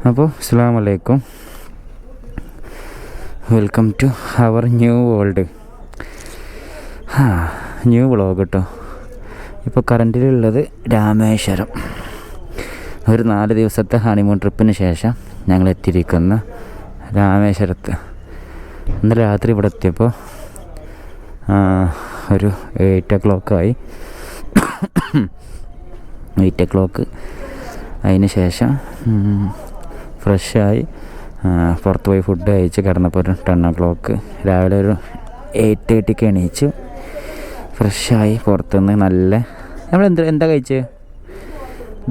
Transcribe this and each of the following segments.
അപ്പോൾ അസ്സലാമു അലൈക്കും, welcome to our new world. New vlog കേട്ടോ. ഇപ്പോൾ കറൻറ്റിലുള്ളത് രാമേശ്വരം. ഒരു 4 ദിവസത്തെ ഹണിമൂൺ ട്രിപ്പിന് ശേഷം ഞങ്ങൾ എത്തിയിരിക്കുന്ന രാമേശ്വരത്ത്. ഇന്നലെ രാത്രി ഇവിടെ എത്തിയപ്പോൾ ഒരു 8 o'clock ആയി. 8 o'clock അതിന് ശേഷം ഫ്രഷായി പുറത്ത് പോയി ഫുഡ് കഴിച്ച് കിടന്നപ്പോൾ ഒരു 10 o'clock. രാവിലെ ഒരു 8:30 എണീച്ചു ഫ്രഷായി പുറത്തുനിന്ന്. നല്ല നമ്മൾ എന്താ കഴിച്ചത്?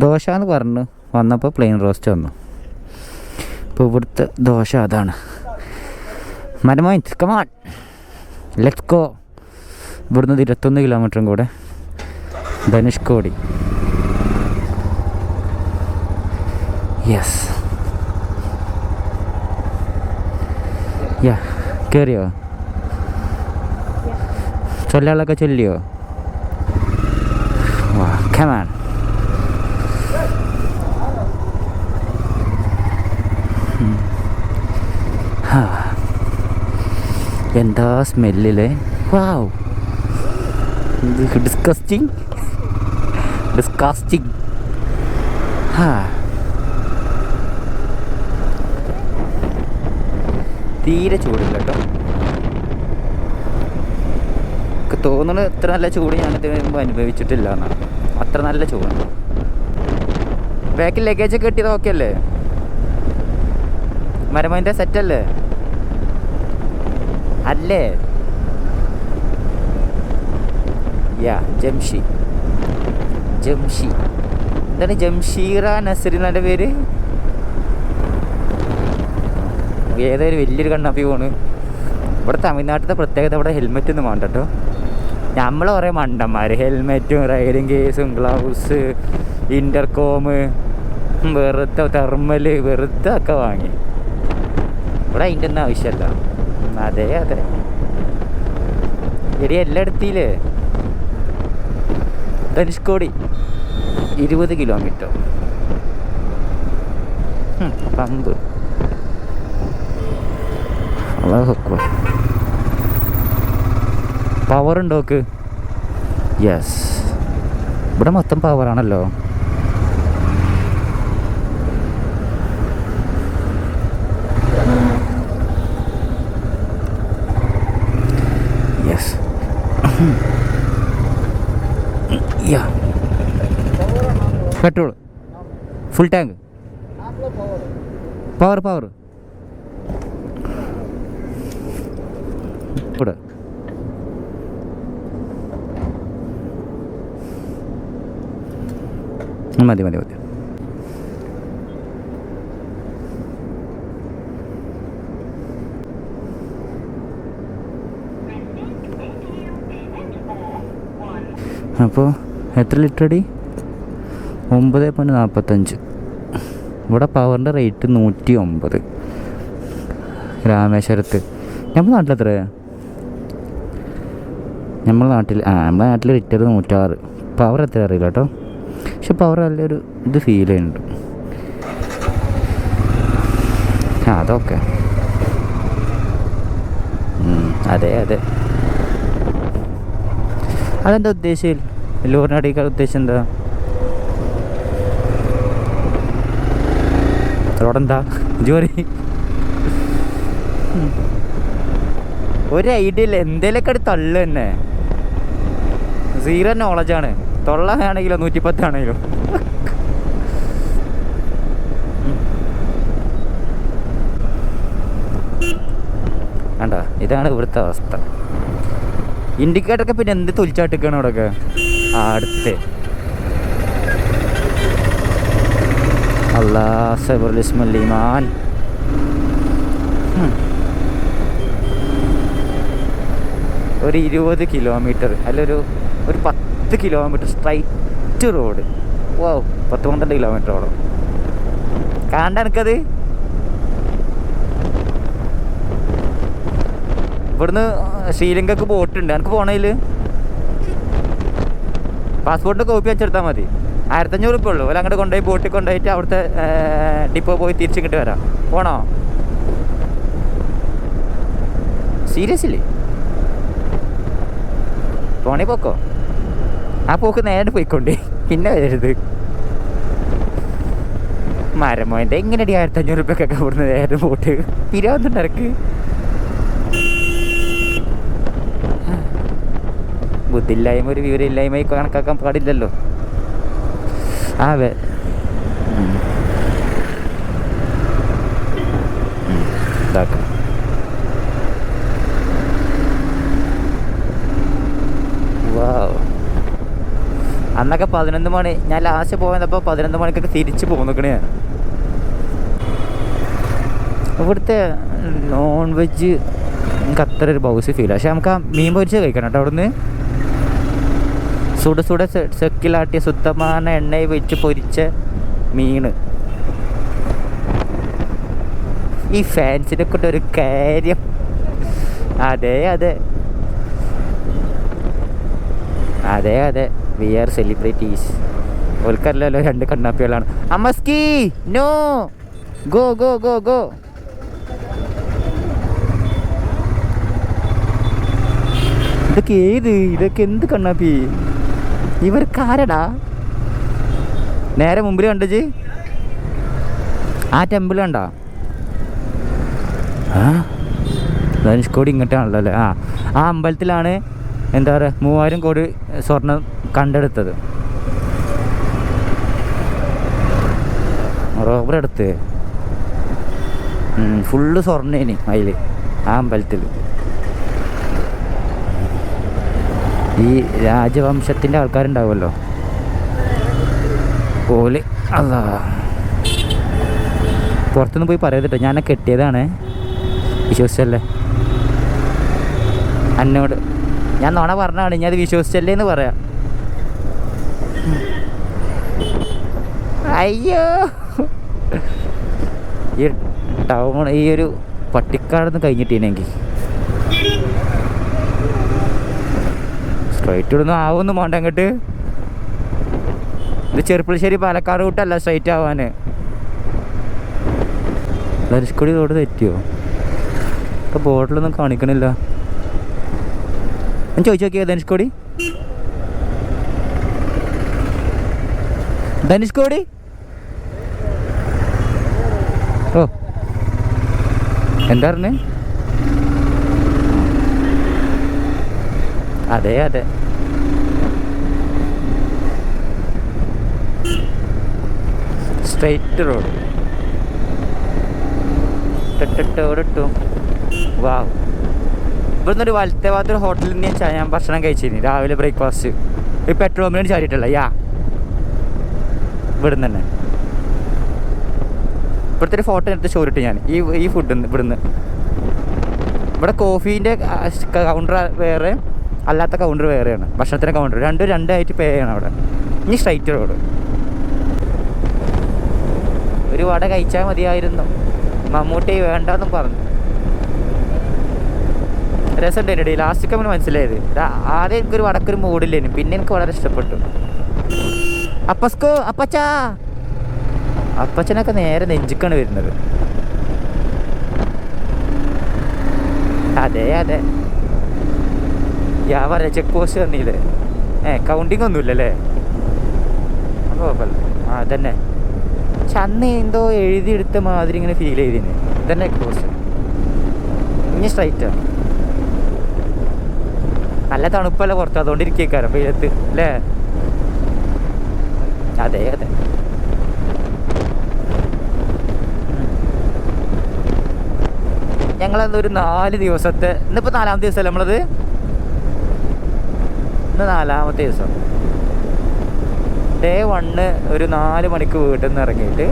ദോശ എന്ന് പറഞ്ഞു വന്നപ്പോൾ പ്ലെയിൻ റോസ്റ്റ് വന്നു. ഇപ്പോൾ ഇവിടുത്തെ ദോശ അതാണ്. മരമോൻ കമാൺ ലെറ്റ്സ് ഗോ. ഇവിടുന്ന് 21 കിലോമീറ്ററും കൂടെ ധനുഷ്കോടി. യെസ്, യാ കയറിയോ? ചൊല്ലാളൊക്കെ ചൊല്ലിയോ? വാ കമാൺ. എന്താ സ്മെല്ലില്ലേ! വാവ്, ഡിസ്കസ്റ്റിംഗ്. തീരെ ചൂടില്ല കേട്ടോ. എനിക്ക് തോന്നുന്നത് ഇത്ര നല്ല ചൂട് ഞാനിതിന് മുമ്പ് അനുഭവിച്ചിട്ടില്ല എന്നാണ്. അത്ര നല്ല ചൂടാണ്. ബാക്കിൽ ലഗേജൊക്കെ കിട്ടിയത് ഓക്കെ അല്ലേ? മരമോൻ്റെ സെറ്റല്ലേ? അല്ലേ? യാ ജംഷി എന്താണ് ജംഷീറ നസറിൻ എൻ്റെ പേര്? ഏതൊരു വലിയൊരു കണ്ണാപ്പി പോണ്. ഇവിടെ തമിഴ്നാട്ടിലത്തെ പ്രത്യേകത ഇവിടെ ഹെൽമെറ്റ് ഒന്നും വേണ്ട കേട്ടോ. നമ്മൾ കുറേ മണ്ടന്മാർ ഹെൽമെറ്റും റൈഡിങ് കേസും ഗ്ലൗസ് ഇൻ്റർകോം വെറുതെ തെർമൽ വെറുതെ ഒക്കെ വാങ്ങി. ഇവിടെ അതിൻ്റെ ഒന്നും ആവശ്യമല്ല. അതെ എടി എല്ലായിടത്തില്ലേ. ധനുഷ്കോടി 20 കിലോമീറ്റർ. പമ്പ് പവർ ഉണ്ടോക്ക്? യെസ്, ഇവിടെ മൊത്തം പവറാണല്ലോ. Yes, yeah petrol full tank. Power ഇവിടെ മതി. അപ്പോൾ എത്ര ലിറ്റർ അടി? 9.45. ഇവിടെ പവറിൻ്റെ റേറ്റ് 109 രാമേശ്വരത്ത്. നമ്മുടെ നാട്ടിലെത്ര? നമ്മുടെ നാട്ടിൽ ലിറ്റർ 106. പവർ എത്ര അറിയില്ല കേട്ടോ. പക്ഷെ പവർ നല്ലൊരു ഇത് ഫീൽ ചെയ്യുന്നുണ്ട്. അതൊക്കെ അതെ അതെന്താ ഉദ്ദേശം? ലോറിനടിക്കാൻ ഉദ്ദേശം എന്താ? റോഡെന്താ ജോലി? ഒരു ഐഡിയ ഇല്ല. എന്തേലൊക്കെ അടുത്ത് തള്ളു തന്നെ. 0 നോളജാണ്. തൊള്ളാണെങ്കിലോ 110 ആണെങ്കിലും. വേണ്ട, ഇതാണ് ഇവിടുത്തെ അവസ്ഥ. ഇൻഡിക്കേറ്ററൊക്കെ പിന്നെ എന്ത് തൊലിച്ചാട്ടിക്കാണ് അവിടെയൊക്കെ. അടുത്ത് അല്ലാഹ് സബറുലിസ്മല്ലിമാൻ. ഒരു 20 കിലോമീറ്റർ അല്ല ഒരു 10 കിലോമീറ്റർ സ്ട്രൈറ്റ് റോഡ്. ഓ 10-12 കിലോമീറ്റർ ഓടും. കാണണ്ട എനിക്കത്. ഇവിടുന്ന് ശ്രീലങ്കക്ക് ബോട്ടുണ്ട്. എനിക്ക് പോണതിൽ പാസ്പോർട്ടിൻ്റെ കോപ്പി വെച്ചെടുത്താൽ മതി. 1500 ഉറുപ്പിക ഉള്ളൂ. അല്ല അങ്ങോട്ട് കൊണ്ടുപോയി ബോട്ടിൽ കൊണ്ടുപോയിട്ട് അവിടുത്തെ ഡിപ്പോ പോയി തിരിച്ചിങ്ങോട്ട് വരാം. പോണോ? സീരിയസ്ലി പോണേ പോക്കോ. ആ പോക്ക് നേരെ പോയിക്കൊണ്ടേ, പിന്നെ വരരുത്. മരമോൻ്റെ എങ്ങനെയടി 1500 ഉറുപ്പിയൊക്കെ ഇവിടുന്ന് നേരെ പോട്ട് പിരാവുന്നുണ്ട് ഇറക്ക്. ബുദ്ധിയില്ലായ്മ ഒരു വിവരമില്ലായ്മ കണക്കാക്കാൻ പാടില്ലല്ലോ. ഇതാക്കാം. അന്നൊക്കെ 11 മണി, ഞാൻ ലാസ്റ്റ് പോയപ്പോൾ 11 മണിക്കൊക്കെ തിരിച്ച് പോന്നിക്കണേ. ഇവിടുത്തെ നോൺ വെജ് എനിക്ക് അത്ര ഒരു ബൗസ് ഫീൽ. പക്ഷെ നമുക്ക് ആ മീൻ പൊരിച്ച് കഴിക്കണം കേട്ടോ. അവിടുന്ന് സുട സുട സെക്കിലാട്ടിയ സുത്തமான എണ്ണയിൽ വെച്ച് പൊരിച്ച മീൻ. ഈ ഫാൻസിനെ കൊണ്ട് ഒരു കാര്യം. അതെ അതെ അതെ അതെ, വി ആർ സെലിബ്രിറ്റീസ്. ഓൽക്കല്ലല്ലോ 2 കണ്ണാപ്പികളാണ്. അമ്മസ്കി no go go go go. ഇതൊക്കെ എന്ത് കണ്ണാപ്പി? ഇവർക്കാരടാ? നേരെ മുമ്പിൽ കണ്ടു ആ ടെമ്പിൾ കണ്ടോ? ധനുഷ്കോടി ഇങ്ങോട്ടാണല്ലോ അല്ലേ? ആ അമ്പലത്തിലാണ് എന്താ പറയുക 3000 കോടി സ്വർണം കണ്ടെടുത്തത്. റോബർ എടുത്ത് ഫുള്ള് സ്വർണ്ണേനി അതിൽ, ആ അമ്പലത്തിൽ. ഈ രാജവംശത്തിൻ്റെ ആൾക്കാരുണ്ടാവുമല്ലോ ഓല്. അല്ലാ, പുറത്തുനിന്ന് പോയി പറയത്തിട്ടോ, ഞാൻ കെട്ടിയതാണ്, വിശ്വസിച്ചല്ലേ? എന്നോട് ഞാൻ നോണ പറഞ്ഞാണ്, ഞാൻ അത് വിശ്വസിച്ചല്ലേ എന്ന് പറയാം. അയ്യോ, ഈ ടൗൺ ഈ ഒരു പട്ടിക്കാടൊന്ന് കഴിഞ്ഞിട്ടീനെങ്കിൽ സ്ട്രൈറ്റ് ഇടുന്ന ആവുമെന്ന് വേണ്ട അങ്ങോട്ട്. ഇത് ചെറുപ്പുളശ്ശേരി പാലക്കാട് റൂട്ടല്ല സ്ട്രൈറ്റ് ആവാൻ. ധനുഷ്കോടി റോഡ് തെറ്റിയോ? ഇപ്പോൾ ബോർഡിലൊന്നും കാണിക്കണില്ല. ഞാൻ ചോദിച്ചു നോക്കിയോ ധനുഷ്കോടി? ധനുഷ്കോടി ഓ എന്താ പറഞ്ഞേ? അതെ അതെ, സ്ട്രൈറ്റ് റോഡ്. ഇട്ടു വാ. ഇവിടുന്ന് ഒരു വലത്തെ ഭാഗത്തൊരു ഹോട്ടലിൽ നിന്ന് ഞാൻ ഭക്ഷണം കഴിച്ചിരുന്നു രാവിലെ ബ്രേക്ക്ഫാസ്റ്റ്. ഈ പെട്രോൾ പമ്പിന് ചാരിയിട്ടല്ല ഇവിടുന്ന് തന്നെ. ഇവിടുത്തെ ഒരു ഫോട്ടോ എടുത്ത് ഷോറിട്ട് ഞാൻ ഈ ഫുഡ് ഇവിടുന്ന്. ഇവിടെ കോഫീൻ്റെ കൗണ്ടർ വേറെ, അല്ലാത്ത കൗണ്ടർ വേറെയാണ്. ഭക്ഷണത്തിൻ്റെ കൗണ്ടർ രണ്ടായിട്ട് പേ ചെയ്യണം അവിടെ. ഇനി സ്ട്രൈറ്റ് റോഡ്. ഒരു വട കഴിച്ചാൽ മതിയായിരുന്നു, മമ്മൂട്ടി വേണ്ടെന്നും പറഞ്ഞു. രസമുണ്ടായിരുന്നു. ലാസ്റ്റൊക്കെ നമ്മൾ മനസ്സിലായത്. ആദ്യം എനിക്കൊരു വടക്കൊരു മൂടില്ലേനു, പിന്നെ എനിക്ക് വളരെ ഇഷ്ടപ്പെട്ടു. അപ്പച്ചനൊക്കെ നേരെ നെഞ്ചിക്കാണ് വരുന്നത്. അതെ അതെ, ഞാൻ പറയാം ചെക്ക് പോസ്റ്റ് തന്നില്ലേ? കൗണ്ടിങ് ഒന്നുമില്ലല്ലേ? അത് കുഴപ്പമില്ല. അതന്നെ, പക്ഷെ അന്ന് എന്തോ എഴുതിയെടുത്ത മാതിരി ഇങ്ങനെ ഫീൽ ചെയ്തിന്. ഇതന്നെ ചെക്ക് പോസ്റ്റ്. ഇനി സ്ട്രൈറ്റാണ്. നല്ല തണുപ്പല്ല പുറത്ത്, അതുകൊണ്ട് ഇരിക്കാറ് വെയിലത്ത് അല്ലേ? അതെ അതെ. ഞങ്ങളന്നൊരു 4 ദിവസത്തെ, ഇന്നിപ്പോൾ 4ാമത്തെ ദിവസമല്ലേ നമ്മളത്? ഇന്ന് 4ാമത്തെ ദിവസം. ഡേ 1 ഒരു 4 മണിക്ക് വീട്ടിൽ നിന്ന് ഇറങ്ങിയിട്ട്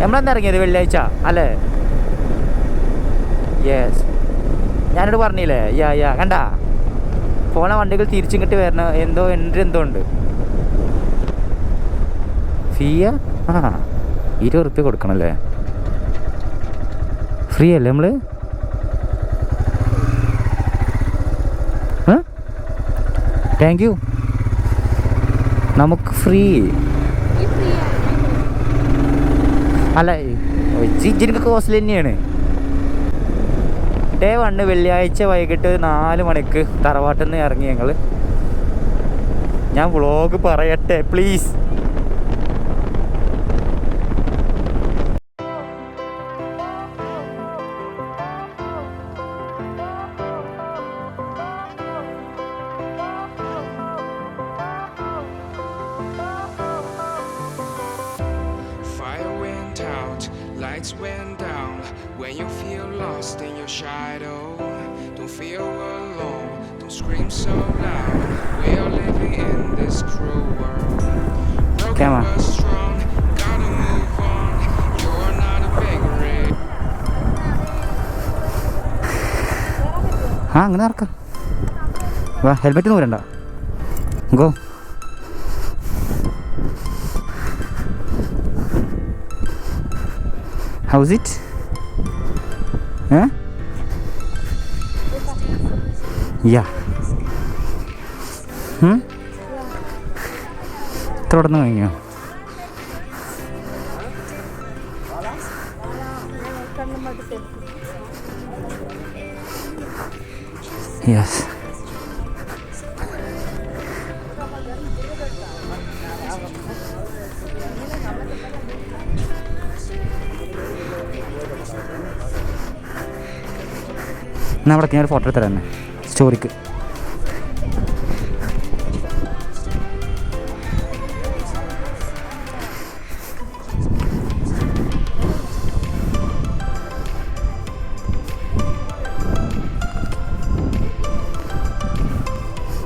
നമ്മളെന്ന് ഇറങ്ങിയത് വെള്ളിയാഴ്ച അല്ലേ? യെസ്, ഞാനോട് പറഞ്ഞില്ലേ? കണ്ടാ പോണ വണ്ടികൾ തിരിച്ചിങ്ങോട്ട് വരണം. എന്തോ എന്തോ ഉണ്ട് ഫീയാ? 20 ഉറുപ്പ്യ കൊടുക്കണല്ലേ? ഫ്രീ അല്ലേ നമ്മൾ? Thank you. നമുക്ക് ഫ്രീ. അല്ല ഇച്ചിരിക്ക് കോസ്റ്റ്ലി തന്നെയാണ്. ഡേ 1 വെള്ളിയാഴ്ച വൈകിട്ട് 4 മണിക്ക് തറവാട്ടിൽ നിന്ന് ഇറങ്ങി ഞങ്ങൾ. ഞാൻ വ്ളോഗ് പറയട്ടെ please. Lights went down when you feel lost in your shadow. Don't feel alone, don't scream so loud. We are living in this cruel world. Broken but strong, gotta move on. You're not a bakery. അങ്ങനെ നടക്കാം. വാ, helmet ഒന്നും വരണ്ട. Go. How's it? Huh? Yeah. തുടർന്ന് കഴിഞ്ഞോ? Yes. എന്നാൽ അവിടെ ഞാൻ ഒരു ഫോട്ടോ എടുത്തരാം തന്നെ സ്റ്റോറിക്ക്.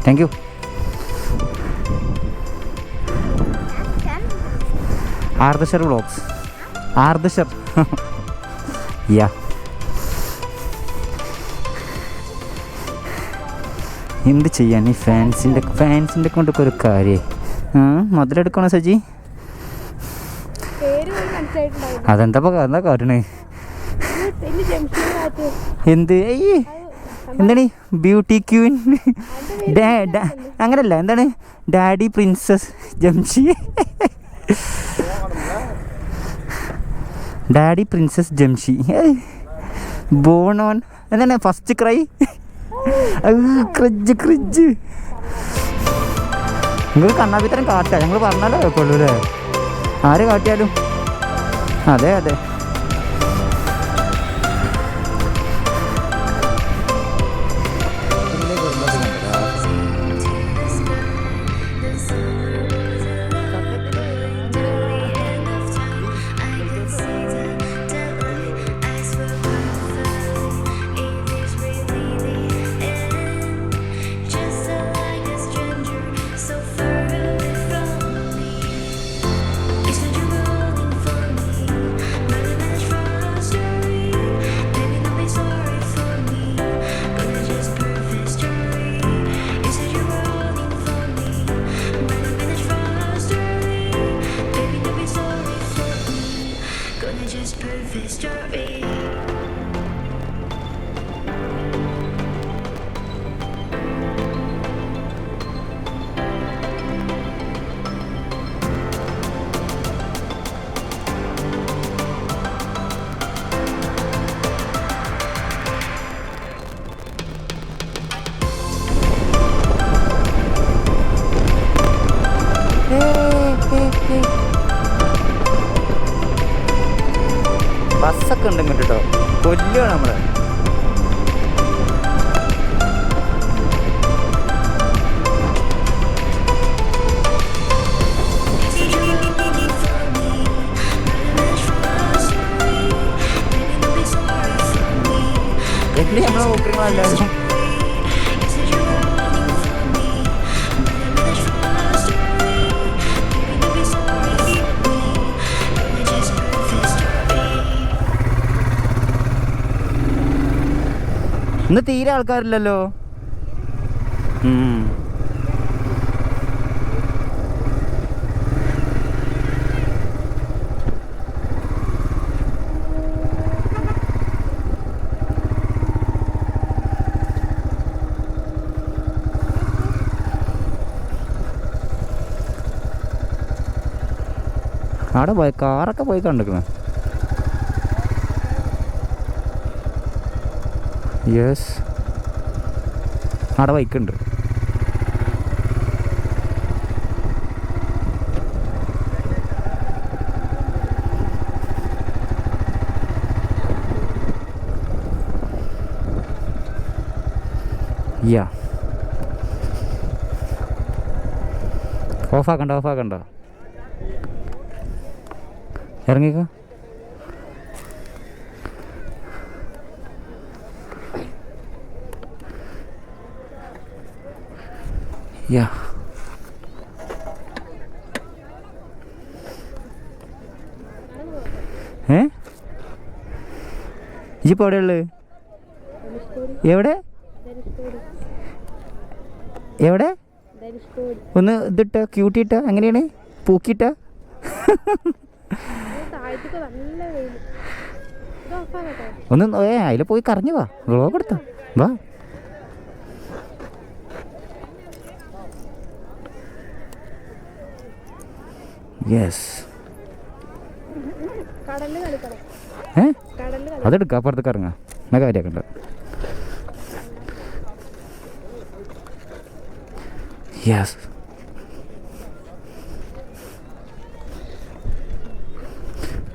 Thank you. ആർദശർ വ്ളോഗ്സ്. ആർദശർ. യാ. എന്ത് ചെയ്യാൻ ഈ ഫാൻസിൻ്റെ കൊണ്ടൊക്കെ ഒരു കാര്യം. മുതലെടുക്കണോ സജി? അതെന്താ കാട്ടണേ? എന്ത് എന്താണ് ബ്യൂട്ടി ക്യൂൻ? അങ്ങനല്ല, എന്താണ് daddy princess Jamshi. Daddy princess Jamshi. Born on എന്താണ് ഫസ്റ്റ് ക്രൈ. ക്രിഡ്ജ് നിങ്ങൾ കണ്ണാപ്പിത്തരം കാട്ടുക. ഞങ്ങൾ പറഞ്ഞാലോ കുഴപ്പമുള്ളൂ അല്ലേ? ആര് കാട്ടിയാലും. അതെ അതെ. ബസ്സൊക്കെ ഉണ്ടെങ്കിൽ കേട്ടോ കൊല്ലുകയാണ് നമ്മള്. നമ്മളെ നോക്കുന്നല്ലായിരുന്നു. ഇന്ന് തീരെ ആൾക്കാരില്ലല്ലോ. അവിടെ പോയി കാറൊക്കെ പോയി കണ്ടിരിക്കണേ. യെസ്, അവിടെ ബൈക്കുണ്ട്. യാ, ഓഫാക്കണ്ട ഇറങ്ങിക്കോ. യാ, ഇജിപ്പോൾ എവിടെയുള്ളത്? എവിടെ ഒന്ന് ഇതിട്ട ക്യൂട്ടിട്ട എങ്ങനെയാണ് പൂക്കിട്ട? ഒന്ന് അതിൽ പോയി കറഞ്ഞു വാ, വ്ളോഗ് എടുത്തോ വാ. യെസ്, അതെടുക്കാം, അപ്പുറത്തേക്ക് ഇറങ്ങാം, എന്നാ കാര്യമാക്കണ്ട. Yes,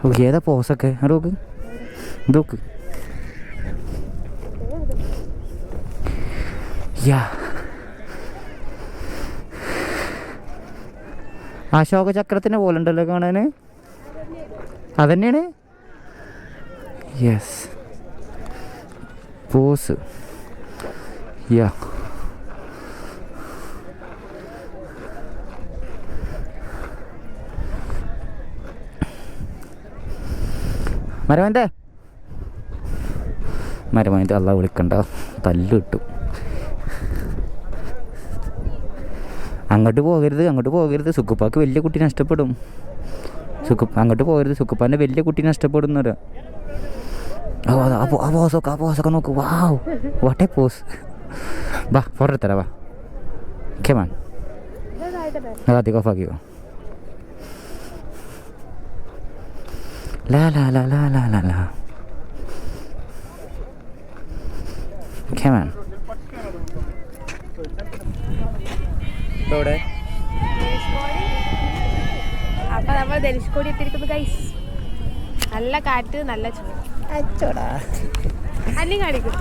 okay. ഏതാ പോസൊക്കെ അവിടെ നോക്ക്, ഇതൊക്കെ. യാ, അശോക ചക്രത്തിനെ പോലെ ഉണ്ടല്ലോ കാണാൻ, അതന്നെയാണ്. Yes, pose. യാ, മരമാൻ്റെ അല്ല വിളിക്കണ്ട, തല്ല് കിട്ടും. അങ്ങോട്ട് പോകരുത്, സുക്കുപ്പാക്ക് വലിയ കുട്ടി നഷ്ടപ്പെടും. അങ്ങോട്ട് പോകരുത്, സുക്കുപ്പാൻ്റെ വലിയ കുട്ടി നഷ്ടപ്പെടുന്നവരാ. ആ പോസൊക്കെ നോക്ക്. വാവ്, വാട്ട് എ പോസ്. വാ, ഫോട്ടോ എടുത്തരാ, വാ. കേമാൻ അധികം ഓഫാക്കിയോ. ലാ ലാ ലാ ലാ ലാ ലാ ലാ. കേമാൻ അപ്പൊ നമ്മൾ ധനുഷ്കോടി എത്തിയിരിക്കുന്നു ഗൈസ്. നല്ല കാറ്റ്, നല്ല ചൂട്. അന്യം കാണിക്കും.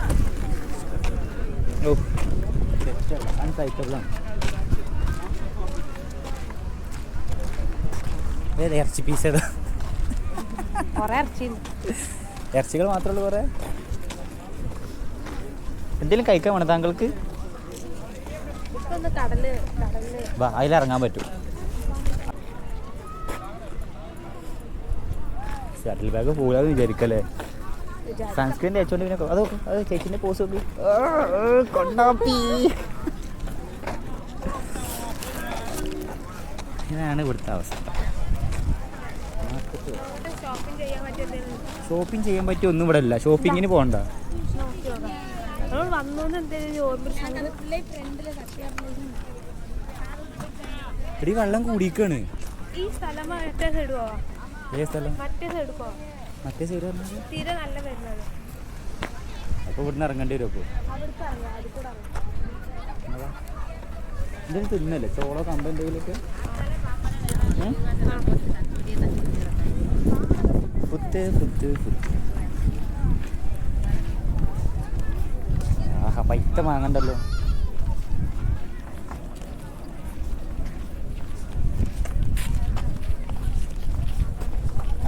ഇറച്ചി പീസ് കൊറേ ഇറച്ചികൾ മാത്രമേ ഉള്ളൂ. കുറേ എന്തെങ്കിലും കഴിക്കാൻ വേണം താങ്കൾക്ക്? അതിലിറങ്ങാൻ പറ്റും. ഷട്ടിൽ ബാഗ് പോകാതെ വിചാരിക്കല്ലേ. സൺസ്ക്രീൻ തേച്ചോണ്ട് പിന്നെ അത് ചേച്ചിന്റെ പോസ് നോക്കി കൊണ്ടാപ്പി. ഇതാണ് ഇവിടുത്തെ അവസ്ഥ. ഷോപ്പിംഗ് ചെയ്യാൻ പറ്റിയ ഒന്നും ഇവിടെ ഇല്ല. ഷോപ്പിങ്ങിന് പോകണ്ട. എടി വെള്ളം കൂടിക്കാണ്. ഈ സ്ഥലം മറ്റേ സൈഡ് പോവാ. ഏത് സ്ഥലം? മറ്റേ സൈഡ് പോവാ. മറ്റേ സൈഡ് തീരെ നല്ല വരുന്നത്. അപ്പോൾ ഇവിടുന്ന് ഇറങ്ങേണ്ടി വരും. അപ്പോൾ എന്തെങ്കിലും തിന്നല്ലേ, ചോളോ കമ്പ എന്തെങ്കിലുമൊക്കെ. പുത്ത് ആഹാ, പൈത്ത മാങ്ങണ്ടല്ലോ.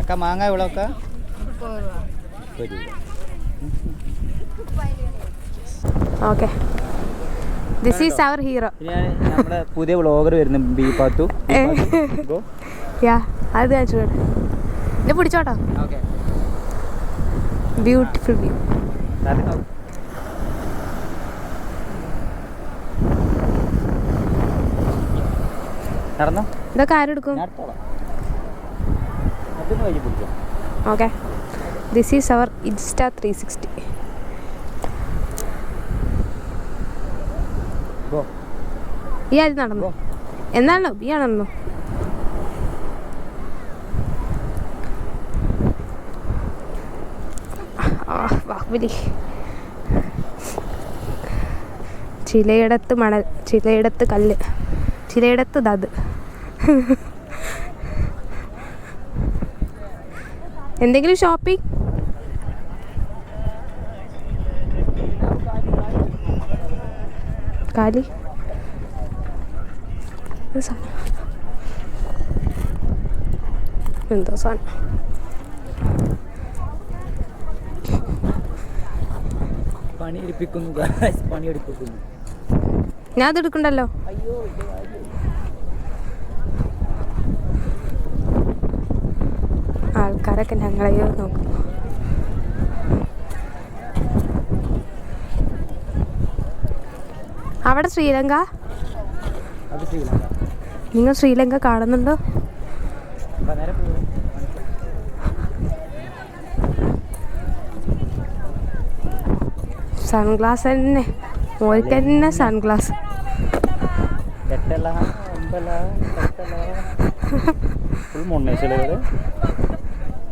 അക്ക മാങ്ങ എവിടെയൊക്കെ? Okay, this is our hero. നമ്മുടെ പുതിയ വ്ളോഗർ വരുന്നു, ബി പാത്തു. അത് ഇത് പിടിച്ചോട്ടോ. Beautiful view. നടന്നോ. ഇതൊക്കെ ആരെടുക്കും? Okay, this is our insta 360. ഈ ആര് നടന്നു? എന്നാണോ ഈ ആണെന്നോ? ബാഹുബലി. ചിലയിടത്ത് മണൽ, ചിലയിടത്ത് കല്ല്, ചിലയിടത്ത് അത്. എന്തെങ്കിലും ഷോപ്പിംഗ്? കാലി എന്തോ സാധനം. ഞാൻ അത് എടുക്കണ്ടല്ലോ. ആൾക്കാരൊക്കെ ഞങ്ങളെയോ നോക്കും. അവിടെ ശ്രീലങ്ക. നിങ്ങൾ ശ്രീലങ്ക കാണുന്നുണ്ടോ? സൺഗ്ലാസ് തന്നെ, മോർക്ക് തന്നെ സൺഗ്ലാസ്.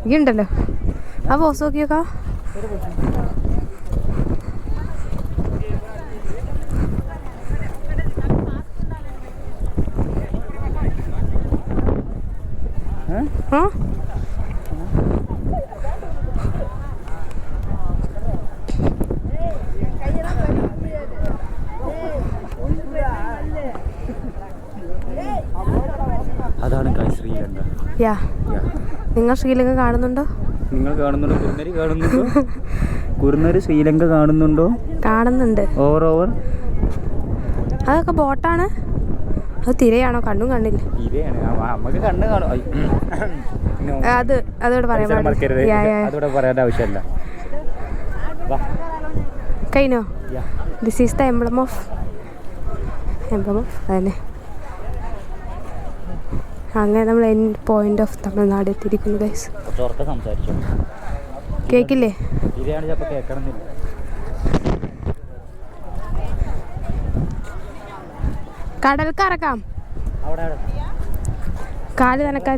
ഈ ഉണ്ടല്ലോ ആ പോസ് നോക്കിയോക്കാ. അതാണ് ശ്രീലങ്ക. യാ, നിങ്ങൾ ശ്രീലങ്ക കാണുന്നുണ്ടോ? നിങ്ങൾ കാണുന്നുണ്ടോ? കുറുനരി കാണുന്നുണ്ടോ? കുറുനരി ശ്രീലങ്ക കാണുന്നുണ്ടോ? കാണുന്നുണ്ട്. ഓവർ അതൊക്കെ ബോട്ടാണ്. അത് തിരയാണോ? കണ്ണും കണ്ണില്ല. നമുക്ക് കണ്ണ് കാണും. അതോടെ പറയാൻ പറയേണ്ട ആവശ്യമില്ല. കഴിഞ്ഞോ? This is the emblem of അതന്നെ. അങ്ങനെ നമ്മൾ എൻഡ് പോയിന്റ് ഓഫ് തമിഴ്നാട് എത്തിയിരിക്കുന്നു ഗൈസ്. കേക്കില്ലേ? കടൽക്ക് ഇറക്കാം. കാല് നനക്കാൻ.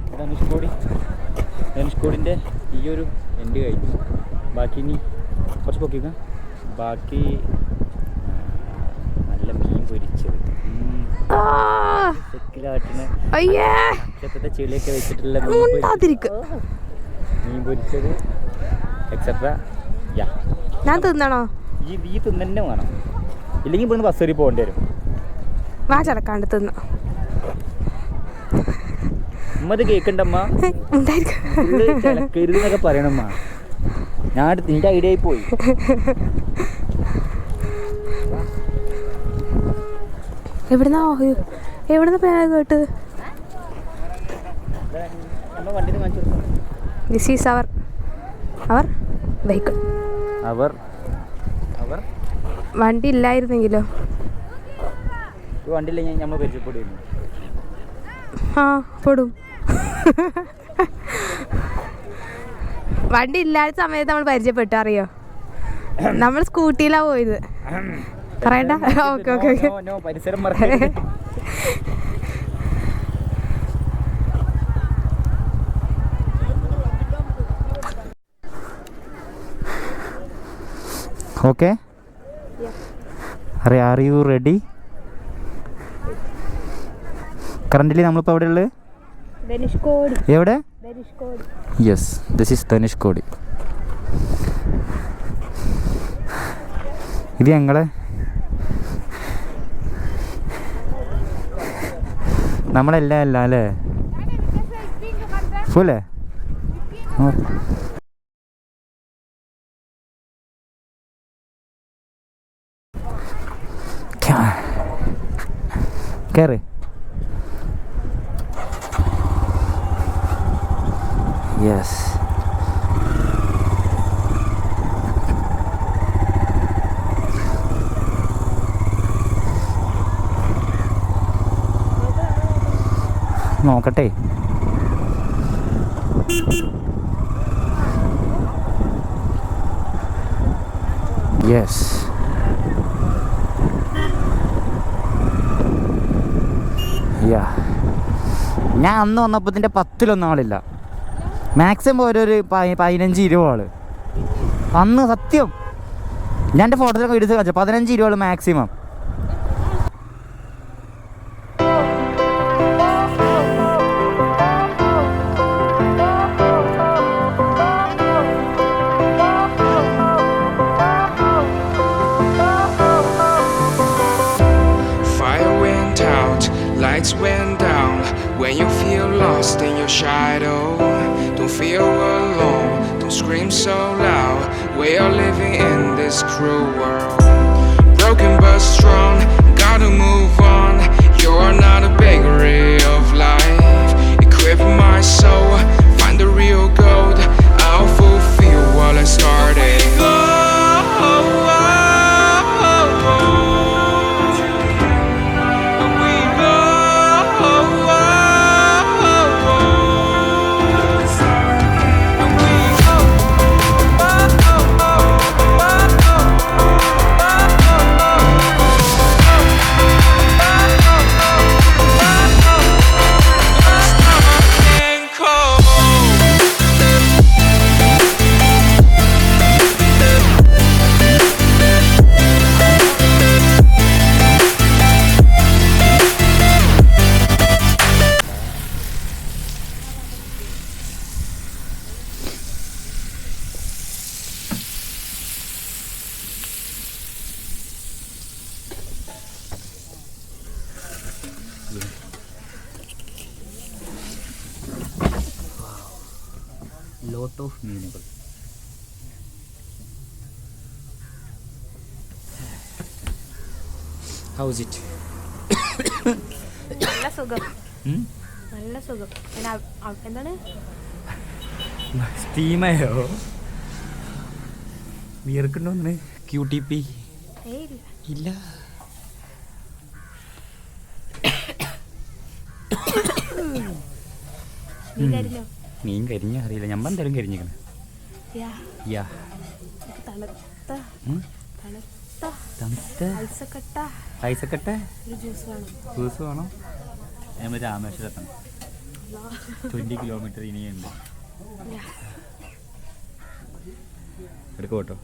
ധനുഷ്കോടിൻ്റെ ഈ ഒരു എൻഡ് കഴിഞ്ഞു. ബാക്കി ഇനി കുറച്ച് പൊക്കിക്കാം. ബാക്കി നല്ല മീൻ പൊരിച്ചത്, ചെളിയൊക്കെ വെച്ചിട്ടുള്ള മീൻ പൊരിച്ചത് എക്സെട്ര. ഞാൻ തിന്നണോ? ഈ തിന്നെ വേണം, ഇല്ലെങ്കിൽ ഇവിടുന്ന് ബസ് കയറി പോകേണ്ടി വരും. വാ ചടക്കാണ്ട് തിന്ന. അമ്മ ഇത് കേൾക്കണ്ടമ്മ, ചിലക്കരുതെന്നൊക്കെ പറയണമ്മ. ഞാൻ നിന്റെ ഐഡിയ ആയി പോയി. എവിടുന്ന പേര് കേട്ട്? This is our vehicle. വണ്ടി ഇല്ലായിരുന്നെങ്കിലോ? വണ്ടി ഇല്ലെങ്കിൽ നമ്മൾ പരിചയപ്പെടുന്നു. ആ പെടും. വണ്ടി ഇല്ലാത്ത സമയത്ത് നമ്മൾ പരിചയപ്പെട്ടു, അറിയോ? നമ്മൾ സ്കൂട്ടിയിലാ പോയത്. പറയണ്ട. Okay okay okay. പരിസരം okay. Are you ready? Currently നമ്മളിപ്പോൾ എവിടെ ഉള്ളത്? എവിടെ? Yes, this is Dhanushkodi. ഇത് ഞങ്ങളെ നമ്മളെല്ലാം അല്ല അല്ലേ? ഫുല്ലേ കയറി. യെസ്, നോക്കട്ടെ. യെസ്, ഞാൻ അന്ന് വന്നപ്പോൾ ഇതിൻ്റെ 10 ആളില്ല. മാക്സിമം ഒരു 15-20 ആള് അന്ന്. സത്യം, ഞാൻ എൻ്റെ ഫോട്ടോയിലൊക്കെ വീഡിയോസ് കാണിച്ചു. 15-20 ആള് maximum. lost in your shadow. Don't feel alone, don't scream so loud. We are living in this cruel world. Broken but strong, gotta move on. You're not a bakery of life. Equip my soul, find the real gold. I'll fulfill what I started. Lot of മീനുകൾ. How's it? നല്ല സുഖം, നല്ല സുഖം. എന്താണ് സ്റ്റീമയോ വിയർക്കുണ്ടോന്ന്? QTP ഇല്ല. മീൻ കരിഞ്ഞ അറിയില്ല, ഞാൻ എന്തായാലും കരിഞ്ഞിരിക്കണേ. ഐസക്കട്ടെ ജ്യൂസ് വേണോ? ഞാൻ രാമേശ്വരത്താണ്. 20 കിലോമീറ്റർ ഇനിയുണ്ട്. എടുക്കോ കേട്ടോ.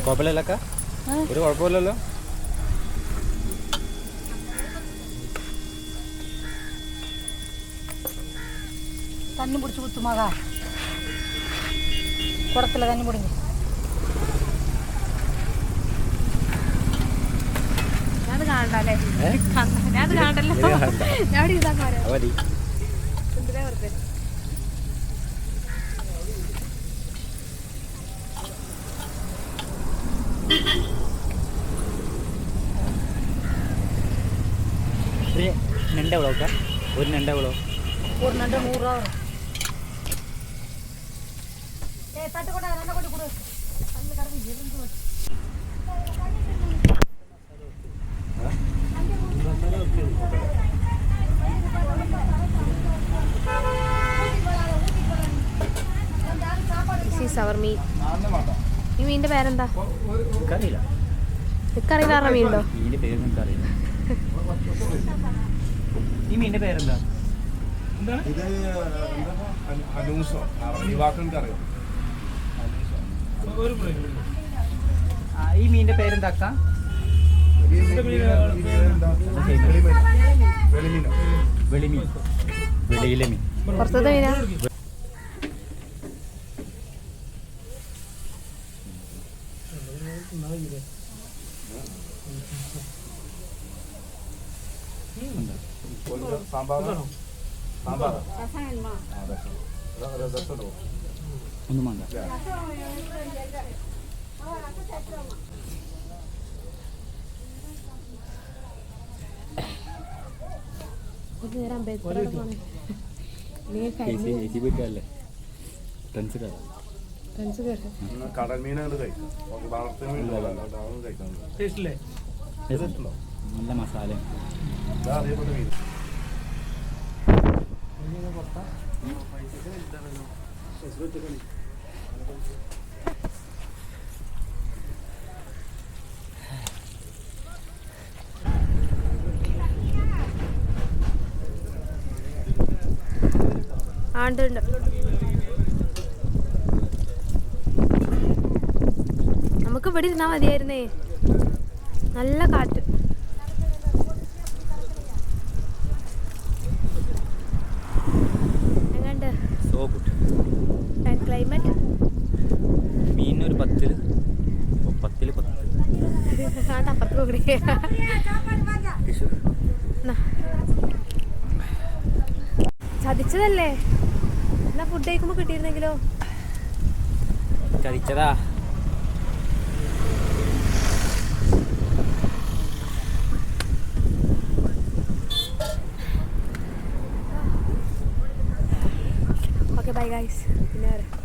കുഴപ്പമില്ലല്ലോ, ഒരു കുഴപ്പമില്ലല്ലോ. തന്നി പിടിച്ച് കുത്തുമാക കുടത്തില്ല തന്നി പിടിഞ്ഞ് ഞാനത് കാണണ്ടല്ലേ? ഞാനത് കാണണ്ടല്ലോ. ഞാൻ ഇതാ പോരാ. എന്തിനാ വെറുതെ? நண்டை எவ்வளோக்கா? ஒரு நண்டை எவ்வளோ? ஒரு நண்டு 100 ரூபா வரும். தட்டு கூட நண்டை கொண்டு கொடு. கண்ணு கடந்து எரிஞ்சு வச்சு ഈ മീനിന്റെ പേരെന്താ? എനിക്കറിയില്ല. എനിക്കറിയില്ല. മീനുണ്ടോ? മീനിന്റെ പേര് എനിക്കറിയില്ല. ഈ മീനിന്റെ പേരെന്താ? ഈ മീനിന്റെ പേരെന്താ? വെളിമീൻ. വെളിയിലെ മീൻ. പുറത്തത്തെ മീനാ? ഒന്നും വേണ്ട. കടൽ മീനുകൾ കഴിക്കും. നല്ല മസാല. അറിയപ്പെട്ട മീൻ ആണ്ടുണ്ട്. നമുക്ക് ഇവിടെ ഇരുന്നാ മതിയായിരുന്നേ. നല്ല കാറ്റ്. സോ ക്ലൈമറ്റ് മീനൊരു 10 അപ്പുറത്ത് കൂടി ചതിച്ചതല്ലേ എന്നാ ഫുഡ് കഴിക്കുമ്പോ കിട്ടിയിരുന്നെങ്കിലോ ചതിച്ചതാ. ഓക്കെ ബൈ ഗൈസ് പിന്നെ വരാം.